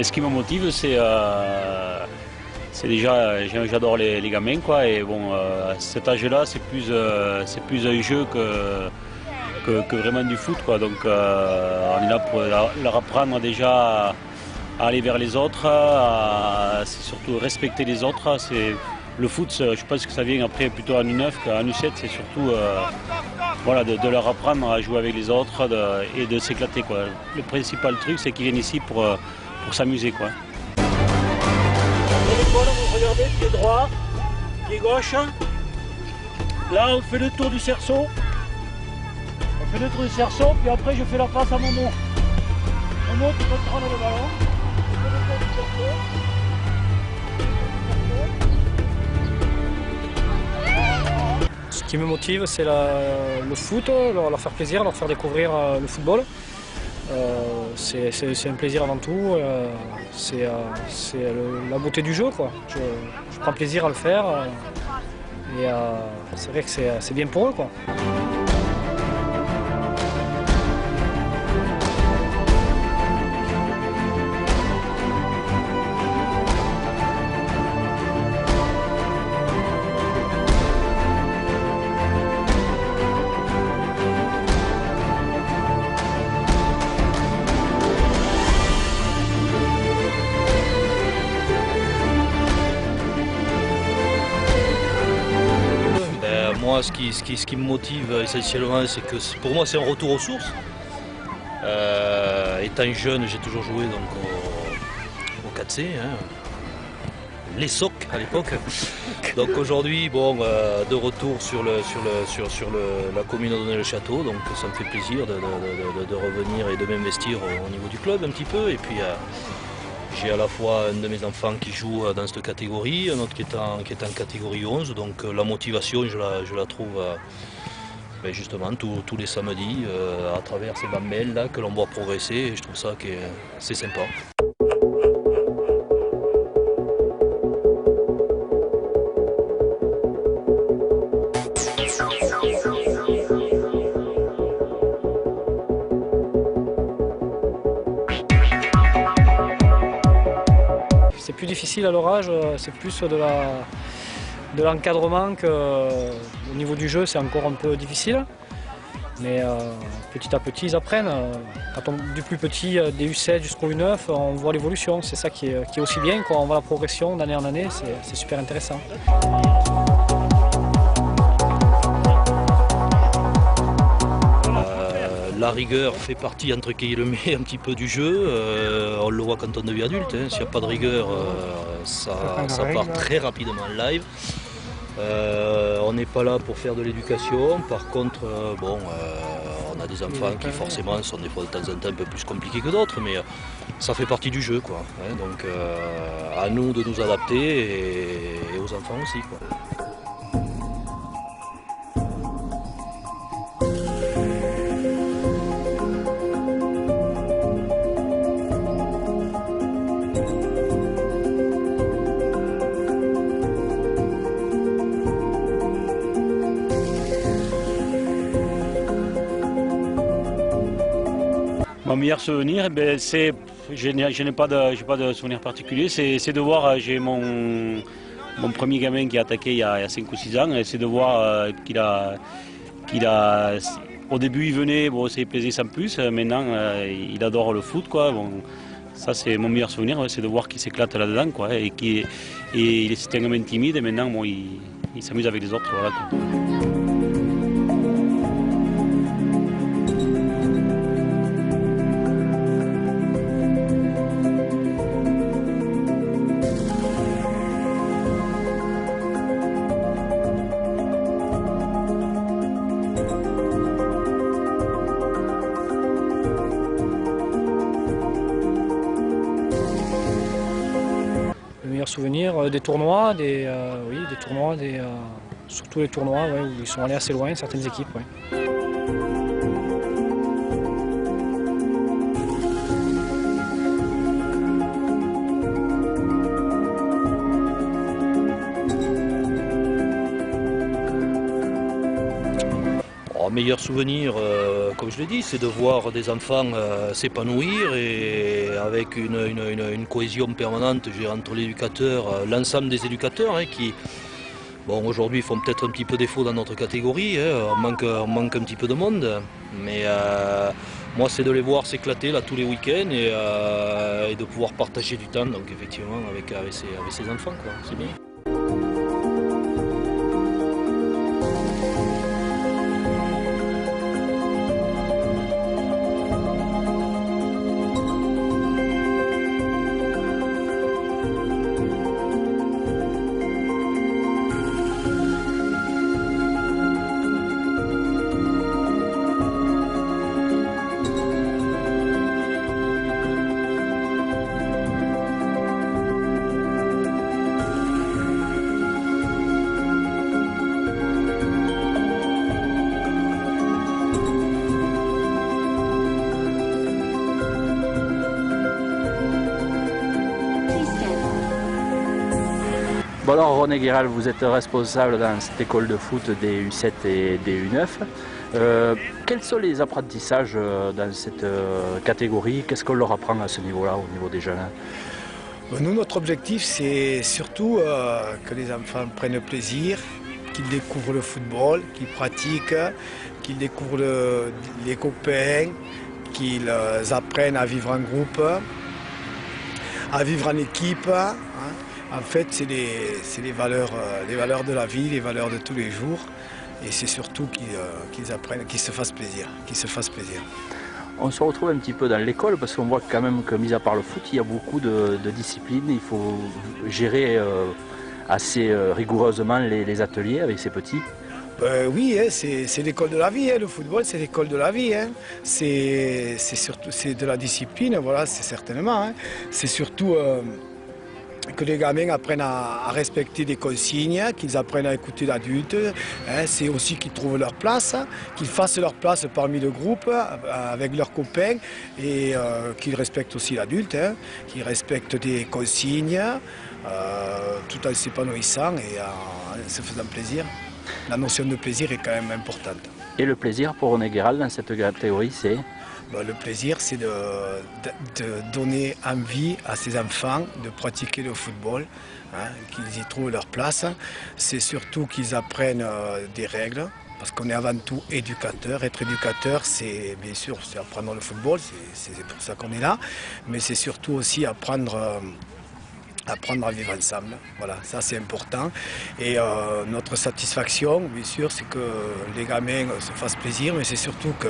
ce qui me motive, c'est déjà, j'adore les gamins, quoi. Et bon, à cet âge-là, c'est plus un jeu que vraiment du foot, quoi. Donc, on est là pour leur apprendre déjà à aller vers les autres, c'est surtout respecter les autres. Le foot, je pense que ça vient après plutôt en U9 qu'en U7. C'est surtout voilà, de leur apprendre à jouer avec les autres et de s'éclater, quoi. Le principal truc, c'est qu'ils viennent ici pour s'amuser, quoi. Vous regardez, pied droit, pied gauche. Là, on fait le tour du cerceau. On fait le tour du cerceau, puis après, je fais la passe à Momo. Momo, tu peux prendre le ballon. Tu fais le tour du cerceau. Ce qui me motive, c'est le foot, leur faire plaisir, leur faire découvrir le football. C'est un plaisir avant tout, c'est la beauté du jeu, quoi. Je prends plaisir à le faire et c'est vrai que c'est bien pour eux, quoi. Moi, ce qui me motive essentiellement, c'est que pour moi, c'est un retour aux sources. Étant jeune, j'ai toujours joué donc, au 4C, hein, les SOC à l'époque. Donc aujourd'hui, bon, de retour sur la commune d'Onnay-le-Château, donc ça me fait plaisir de revenir et de m'investir au niveau du club un petit peu. Et puis j'ai à la fois un de mes enfants qui joue dans cette catégorie, un autre qui est en catégorie 11, donc la motivation je la trouve justement tous les samedis à travers ces bambelles là que l'on voit progresser, et je trouve ça que c'est sympa. C'est plus difficile à leur âge, c'est plus de l'encadrement qu'au niveau du jeu, c'est encore un peu difficile. Mais petit à petit, ils apprennent. Du plus petit, des U7 jusqu'au U9, on voit l'évolution. C'est ça qui est aussi bien, quoi. On voit la progression d'année en année, c'est super intéressant. La rigueur fait partie, entre guillemets, un petit peu du jeu. On le voit quand on devient adulte, hein. S'il n'y a pas de rigueur, ça part très rapidement en live. On n'est pas là pour faire de l'éducation. Par contre, bon, on a des enfants qui forcément sont des fois de temps en temps un peu plus compliqués que d'autres, mais ça fait partie du jeu, quoi, hein. Donc à nous de nous adapter et aux enfants aussi, quoi. Mon meilleur souvenir, je n'ai pas de souvenir particulier, c'est de voir, j'ai mon premier gamin qui a attaqué il y a 5 ou 6 ans, et c'est de voir qu'il a, au début il venait, bon, ça lui plaisait sans plus, maintenant il adore le foot, quoi. Bon, ça c'est mon meilleur souvenir, c'est de voir qu'il s'éclate là-dedans, quoi, c'était un gamin timide, et maintenant bon, il s'amuse avec les autres, voilà, quoi. Souvenir des tournois, oui, des tournois, surtout les tournois, ouais, où ils sont allés assez loin, certaines équipes. Ouais. meilleurs souvenirs, comme je l'ai dit, c'est de voir des enfants s'épanouir et avec une cohésion permanente entre l'éducateur, l'ensemble des éducateurs qui, bon, aujourd'hui font peut-être un petit peu défaut dans notre catégorie, on manque un petit peu de monde, mais moi c'est de les voir s'éclater là tous les week-ends et de pouvoir partager du temps donc effectivement avec ces enfants, quoi. C'est bien. Bon alors René Guéral, vous êtes responsable dans cette école de foot des U7 et des U9. Quels sont les apprentissages dans cette catégorie? Qu'est-ce qu'on leur apprend à ce niveau-là, au niveau des jeunes? Nous, notre objectif, c'est surtout que les enfants prennent plaisir, qu'ils découvrent le football, qu'ils pratiquent, qu'ils découvrent les copains, qu'ils apprennent à vivre en groupe, à vivre en équipe. En fait, c'est les valeurs de la vie, les valeurs de tous les jours. Et c'est surtout qu'ils apprennent, qu'ils se fassent plaisir, On se retrouve un petit peu dans l'école parce qu'on voit quand même que, mis à part le foot, il y a beaucoup de disciplines. Il faut gérer assez rigoureusement les ateliers avec ces petits. Oui, c'est l'école de la vie, le football c'est l'école de la vie. C'est de la discipline, voilà, c'est certainement. C'est surtout que les gamins apprennent à respecter des consignes, qu'ils apprennent à écouter l'adulte. C'est aussi qu'ils trouvent leur place, qu'ils fassent leur place parmi le groupe avec leurs copains et qu'ils respectent aussi l'adulte, qu'ils respectent des consignes tout en s'épanouissant et en se faisant plaisir. La notion de plaisir est quand même importante. Et le plaisir pour René Guéral dans cette catégorie, c'est? Le plaisir, c'est de donner envie à ces enfants de pratiquer le football, qu'ils y trouvent leur place. C'est surtout qu'ils apprennent des règles, parce qu'on est avant tout éducateur. Être éducateur, c'est bien sûr c'est apprendre le football, c'est pour ça qu'on est là, mais c'est surtout aussi apprendre à vivre ensemble. Voilà, ça c'est important. Et notre satisfaction, bien sûr, c'est que les gamins se fassent plaisir, mais c'est surtout que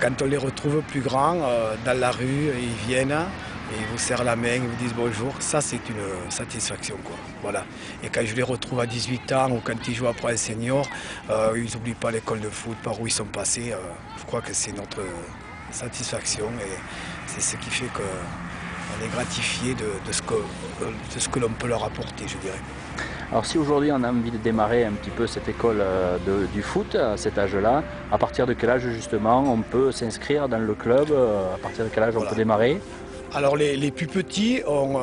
quand on les retrouve plus grands dans la rue, ils viennent et ils vous serrent la main, ils vous disent bonjour. Ça c'est une satisfaction, quoi. Voilà. Et quand je les retrouve à 18 ans ou quand ils jouent après un senior, ils n'oublient pas l'école de foot, par où ils sont passés. Je crois que c'est notre satisfaction et c'est ce qui fait que on est gratifié de ce que l'on peut leur apporter, je dirais. Alors si aujourd'hui on a envie de démarrer un petit peu cette école du foot à cet âge-là, à partir de quel âge justement on peut s'inscrire dans le club? À partir de quel âge on peut démarrer? Alors les plus petits, on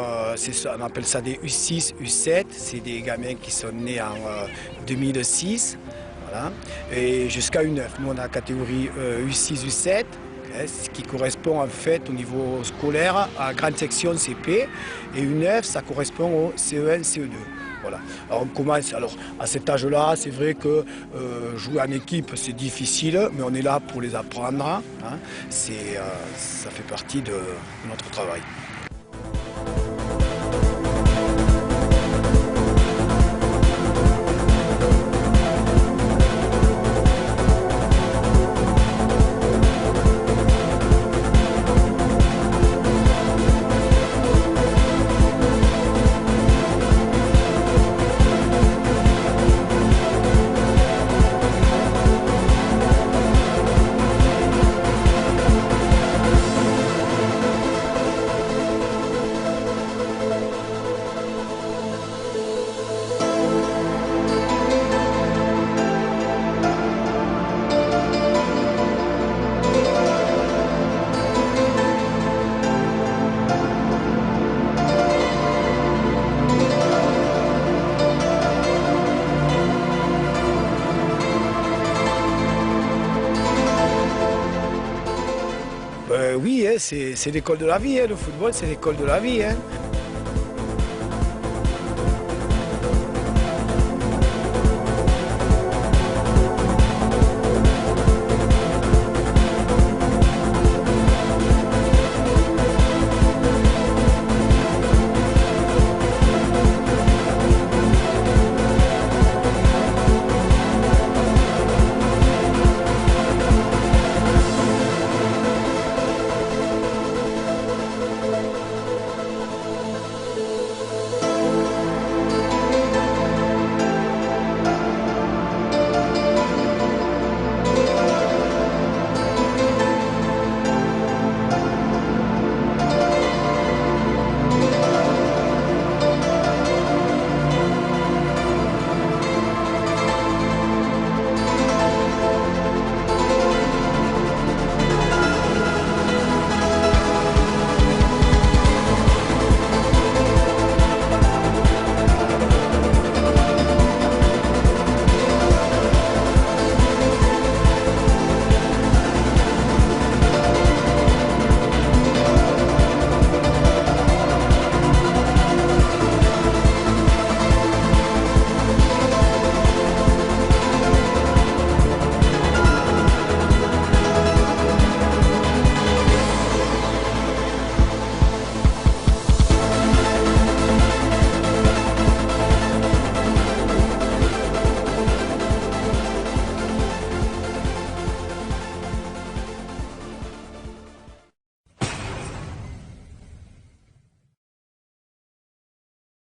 appelle ça des U6, U7, c'est des gamins qui sont nés en 2006, voilà, et jusqu'à U9. Nous on a la catégorie U6, U7. Ce qui correspond en fait au niveau scolaire à grande section CP et U9 ça correspond au CE1, CE2. Voilà. Alors on commence, alors à cet âge-là, c'est vrai que jouer en équipe c'est difficile, mais on est là pour les apprendre. Ça fait partie de notre travail. c'est l'école de la vie, hein. Le football, c'est l'école de la vie. Hein.